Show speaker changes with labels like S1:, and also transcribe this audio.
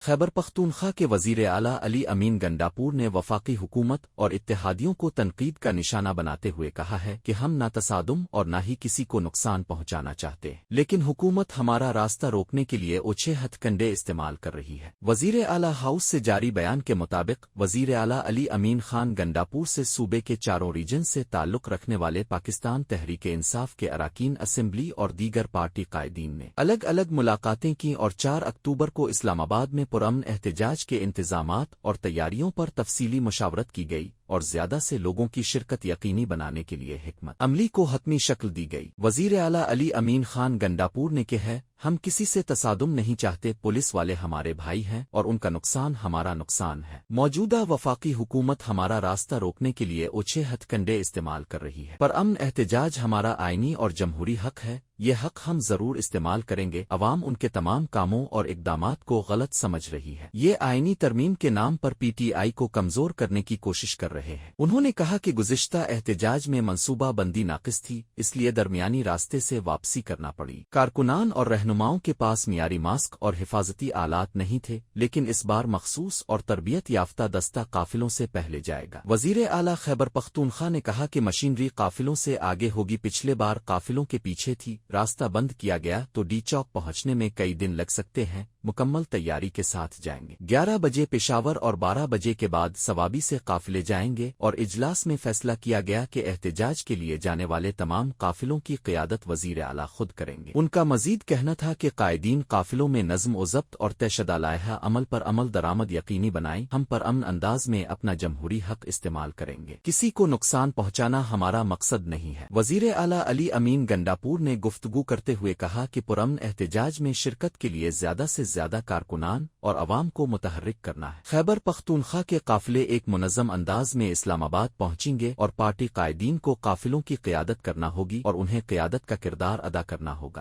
S1: خیبر پختونخوا کے وزیر اعلیٰ علی امین گنڈاپور نے وفاقی حکومت اور اتحادیوں کو تنقید کا نشانہ بناتے ہوئے کہا ہے کہ ہم نہ تصادم اور نہ ہی کسی کو نقصان پہنچانا چاہتے، لیکن حکومت ہمارا راستہ روکنے کے لیے اوچھے ہتھ کنڈے استعمال کر رہی ہے۔ وزیر اعلیٰ ہاؤس سے جاری بیان کے مطابق وزیر اعلیٰ علی امین خان گنڈاپور سے صوبے کے چاروں ریجن سے تعلق رکھنے والے پاکستان تحریک انصاف کے اراکین اسمبلی اور دیگر پارٹی قائدین نے الگ الگ ملاقاتیں کی اور 4 اکتوبر کو اسلام آباد میں پرامن احتجاج کے انتظامات اور تیاریوں پر تفصیلی مشاورت کی گئی اور زیادہ سے لوگوں کی شرکت یقینی بنانے کے لیے حکمت عملی کو حتمی شکل دی گئی۔ وزیر اعلیٰ علی امین خان گنڈاپور نے کہا ہے، ہم کسی سے تصادم نہیں چاہتے، پولیس والے ہمارے بھائی ہیں اور ان کا نقصان ہمارا نقصان ہے۔ موجودہ وفاقی حکومت ہمارا راستہ روکنے کے لیے اوچھے ہتھ کنڈے استعمال کر رہی ہے۔ پرامن احتجاج ہمارا آئینی اور جمہوری حق ہے، یہ حق ہم ضرور استعمال کریں گے۔ عوام ان کے تمام کاموں اور اقدامات کو غلط سمجھ رہی ہے، یہ آئینی ترمیم کے نام پر پی ٹی آئی کو کمزور کرنے کی کوشش کر رہے ہیں۔ انہوں نے کہا کہ گزشتہ احتجاج میں منصوبہ بندی ناقص تھی، اس لیے درمیانی راستے سے واپسی کرنا پڑی۔ کارکنان اور رہنماؤں کے پاس معیاری ماسک اور حفاظتی آلات نہیں تھے، لیکن اس بار مخصوص اور تربیت یافتہ دستہ قافلوں سے پہلے جائے گا۔ وزیر اعلیٰ خیبر پختونخوا نے کہا کہ مشینری قافلوں سے آگے ہوگی، پچھلے بار قافلوں کے پیچھے تھی، راستہ بند کیا گیا تو ڈی چوک پہنچنے میں کئی دن لگ سکتے ہیں، مکمل تیاری کے ساتھ جائیں گے۔ 11 بجے پشاور اور 12 بجے کے بعد سوابی سے قافلے جائیں گے، اور اجلاس میں فیصلہ کیا گیا کہ احتجاج کے لیے جانے والے تمام قافلوں کی قیادت وزیر اعلیٰ خود کریں گے۔ ان کا مزید کہنا تھا کہ قائدین قافلوں میں نظم و ضبط اور طے شدہ لائحہ عمل پر عمل درآمد یقینی بنائیں، ہم پر امن انداز میں اپنا جمہوری حق استعمال کریں گے، کسی کو نقصان پہنچانا ہمارا مقصد نہیں ہے۔ وزیر اعلیٰ علی امین گنڈاپور نے گفتگو کرتے ہوئے کہا کہ پرامن احتجاج میں شرکت کے لیے زیادہ سے زیادہ کارکنان اور عوام کو متحرک کرنا ہے۔ خیبر پختونخوا کے قافلے ایک منظم انداز میں اسلام آباد پہنچیں گے اور پارٹی قائدین کو قافلوں کی قیادت کرنا ہوگی اور انہیں قیادت کا کردار ادا کرنا ہوگا۔